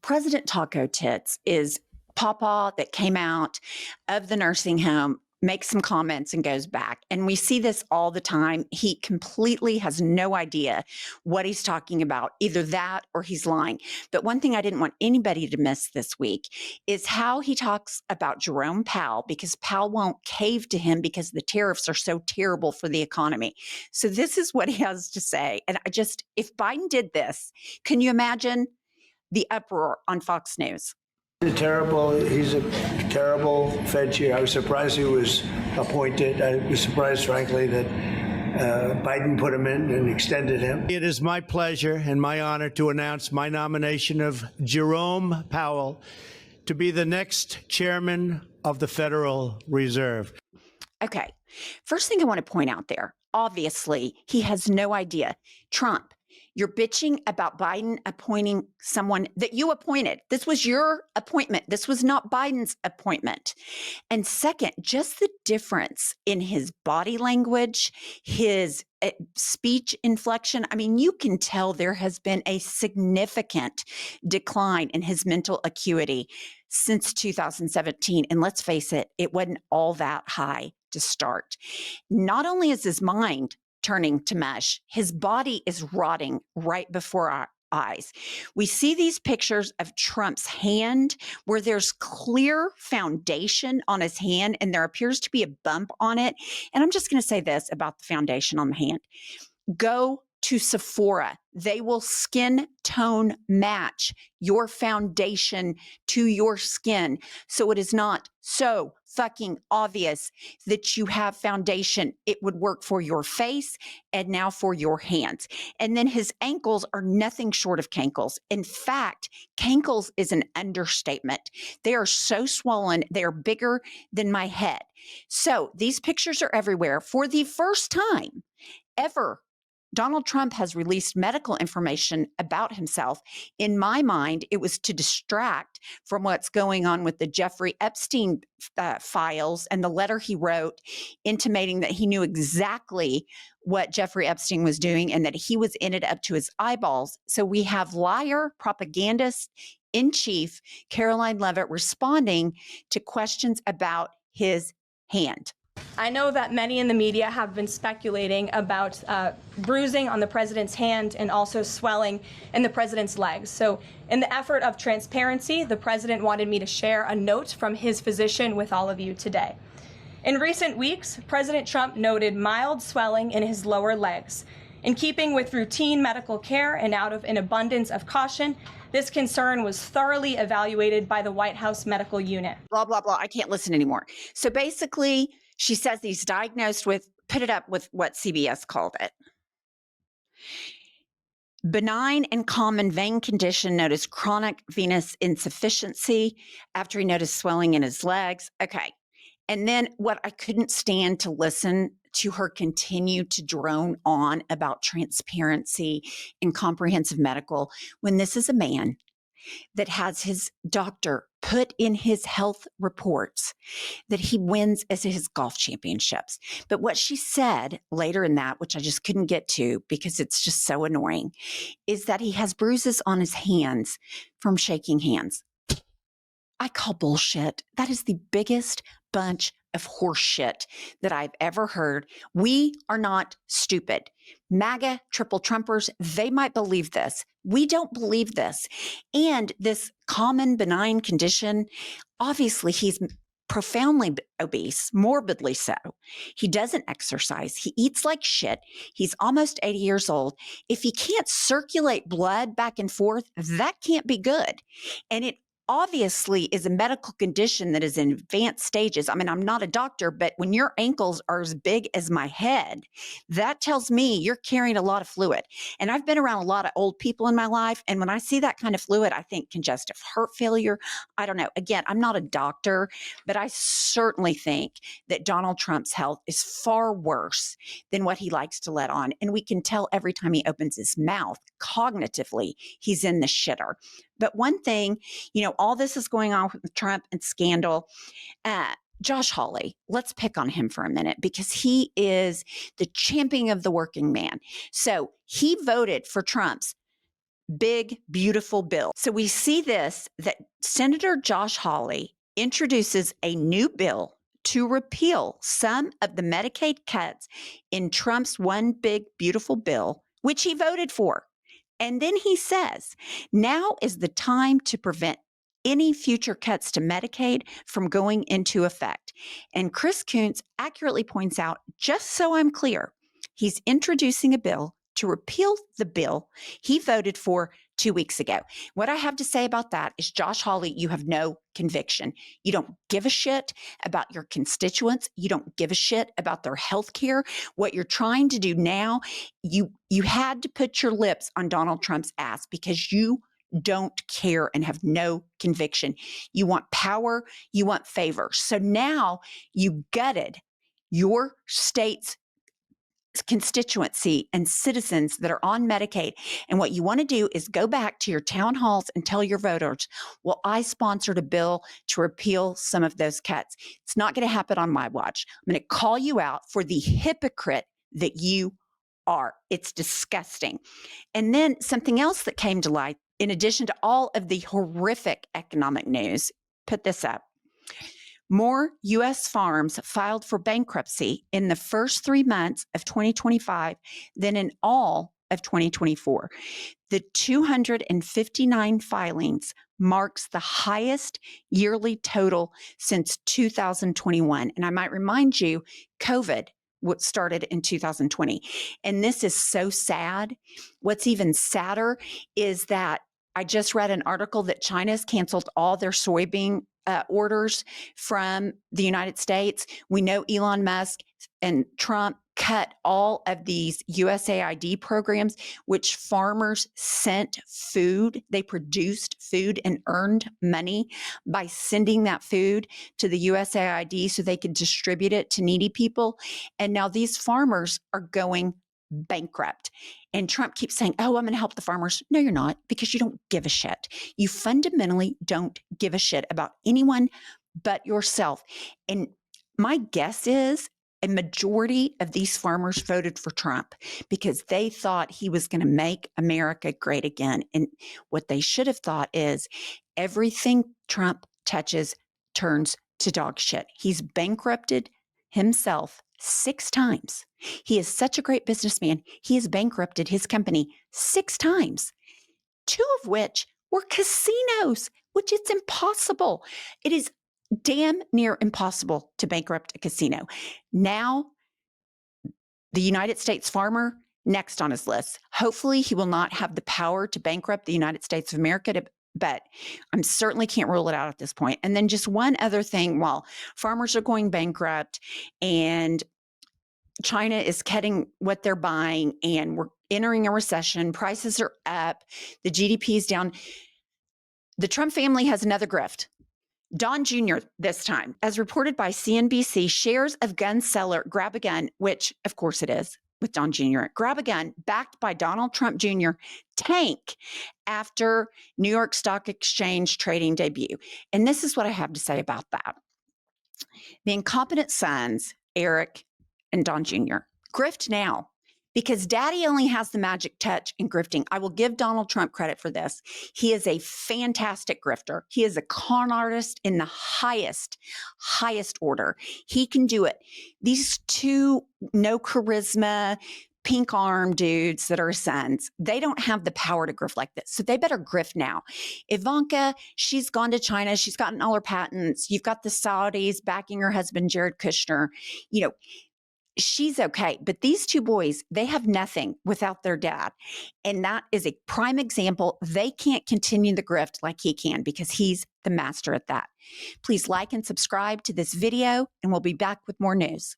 President Taco Tits is Papa that came out of the nursing home, makes some comments and goes back. And we see this all the time. He completely has no idea what he's talking about, either that or he's lying. But one thing I didn't want anybody to miss this week is how he talks about Jerome Powell, because Powell won't cave to him because the tariffs are so terrible for the economy. So this is what he has to say. And if Biden did this, can you imagine the uproar on Fox News? He's a terrible Fed chair. I was surprised he was appointed. I was surprised, frankly, that Biden put him in and extended him. It is my pleasure and my honor to announce my nomination of Jerome Powell to be the next chairman of the Federal Reserve. Okay. First thing I want to point out there, obviously, he has no idea. Trump, you're bitching about Biden appointing someone that you appointed. This was your appointment. This was not Biden's appointment. And second, just the difference in his body language, his speech inflection. I mean, you can tell there has been a significant decline in his mental acuity since 2017. And let's face it, it wasn't all that high to start. Not only is his mind turning to mush, his body is rotting right before our eyes. We see these pictures of Trump's hand where there's clear foundation on his hand and there appears to be a bump on it. And I'm just going to say this about the foundation on the hand. Go to Sephora. They will skin tone match your foundation to your skin. So it is not so fucking obvious that you have foundation. It would work for your face and now for your hands. And then his ankles are nothing short of cankles. In fact, cankles is an understatement. They are so swollen. They are bigger than my head. So these pictures are everywhere. For the first time ever, Donald Trump has released medical information about himself. In my mind, it was to distract from what's going on with the Jeffrey Epstein files and the letter he wrote intimating that he knew exactly what Jeffrey Epstein was doing and that he was in it up to his eyeballs. So we have liar propagandist in chief, Caroline Leavitt, responding to questions about his hand. I know that many in the media have been speculating about bruising on the president's hand and also swelling in the president's legs. So in the effort of transparency, the president wanted me to share a note from his physician with all of you today. In recent weeks, President Trump noted mild swelling in his lower legs. In keeping with routine medical care and out of an abundance of caution, this concern was thoroughly evaluated by the White House medical unit. Blah, blah, blah. I can't listen anymore. So basically, she says he's diagnosed with, put it up with what CBS called it. Benign and common vein condition known as chronic venous insufficiency after he noticed swelling in his legs. Okay. And then what I couldn't stand to listen to her continue to drone on about transparency and comprehensive medical when this is a man that has his doctor put in his health reports that he wins as his golf championships. But what she said later in that, which I just couldn't get to because it's just so annoying, is that he has bruises on his hands from shaking hands. I call bullshit. That is the biggest bunch of horse shit that I've ever heard. We are not stupid. MAGA triple Trumpers, they might believe this. We don't believe this. And this common benign condition, obviously he's profoundly obese, morbidly so. He doesn't exercise. He eats like shit. He's almost 80 years old. If he can't circulate blood back and forth, that can't be good. And it obviously is a medical condition that is in advanced stages. I mean, I'm not a doctor, but when your ankles are as big as my head, that tells me you're carrying a lot of fluid. And I've been around a lot of old people in my life. And when I see that kind of fluid, I think congestive heart failure. I don't know. Again, I'm not a doctor, but I certainly think that Donald Trump's health is far worse than what he likes to let on. And we can tell every time he opens his mouth, cognitively, he's in the shitter. But one thing, all this is going on with Trump and scandal. Josh Hawley, let's pick on him for a minute because he is the champion of the working man. So he voted for Trump's big, beautiful bill. So we see this, that Senator Josh Hawley introduces a new bill to repeal some of the Medicaid cuts in Trump's one big, beautiful bill, which he voted for. And then he says, now is the time to prevent any future cuts to Medicaid from going into effect. And Chris Coons accurately points out, just so I'm clear, he's introducing a bill to repeal the bill he voted for 2 weeks ago. What I have to say about that is, Josh Hawley, you have no conviction. You don't give a shit about your constituents. You don't give a shit about their health care. What you're trying to do now, you had to put your lips on Donald Trump's ass because you don't care and have no conviction. You want power, you want favor. So now you gutted your state's constituency and citizens that are on Medicaid. And what you want to do is go back to your town halls and tell your voters, well, I sponsored a bill to repeal some of those cuts. It's not going to happen on my watch. I'm going to call you out for the hypocrite that you are. It's disgusting. And then something else that came to light, in addition to all of the horrific economic news, put this up. More U.S. farms filed for bankruptcy in the first 3 months of 2025 than in all of 2024. The 259 filings marks the highest yearly total since 2021. And I might remind you, COVID started in 2020. And this is so sad. What's even sadder is that I just read an article that China's canceled all their soybean orders from the United States. We know Elon Musk and Trump cut all of these USAID programs, which farmers sent food. They produced food and earned money by sending that food to the USAID so they could distribute it to needy people. And now these farmers are going bankrupt. And Trump keeps saying, oh, I'm going to help the farmers. No, you're not, because you don't give a shit. You fundamentally don't give a shit about anyone but yourself. And my guess is a majority of these farmers voted for Trump because they thought he was going to make America great again. And what they should have thought is everything Trump touches turns to dog shit. He's bankrupted himself 6 times. He is such a great businessman. He has bankrupted his company 6 times, 2 of which were casinos, which it's impossible. It is damn near impossible to bankrupt a casino. Now, the United States farmer, next on his list. Hopefully, he will not have the power to bankrupt the United States of America, but I certainly can't rule it out at this point. And then just one other thing, while farmers are going bankrupt and China is cutting what they're buying and we're entering a recession, prices are up, the GDP is down, the Trump family has another grift. Don Jr. this time, as reported by CNBC, shares of gun seller Grab a Gun, which of course it is with Don Jr., Grab a Gun, backed by Donald Trump Jr., tank after New York Stock Exchange trading debut. And this is what I have to say about that. The incompetent sons, Eric and Don Jr., grift now because daddy only has the magic touch in grifting. I will give Donald Trump credit for this. He is a fantastic grifter. He is a con artist in the highest order. He can do it. These 2 no charisma, pink arm dudes that are sons, they don't have the power to grift like this. So they better grift now. Ivanka, she's gone to China. She's gotten all her patents. You've got the Saudis backing her husband, Jared Kushner. You know, she's okay. But these 2 boys, they have nothing without their dad. And that is a prime example. They can't continue the grift like he can because he's the master at that. Please like and subscribe to this video, and we'll be back with more news.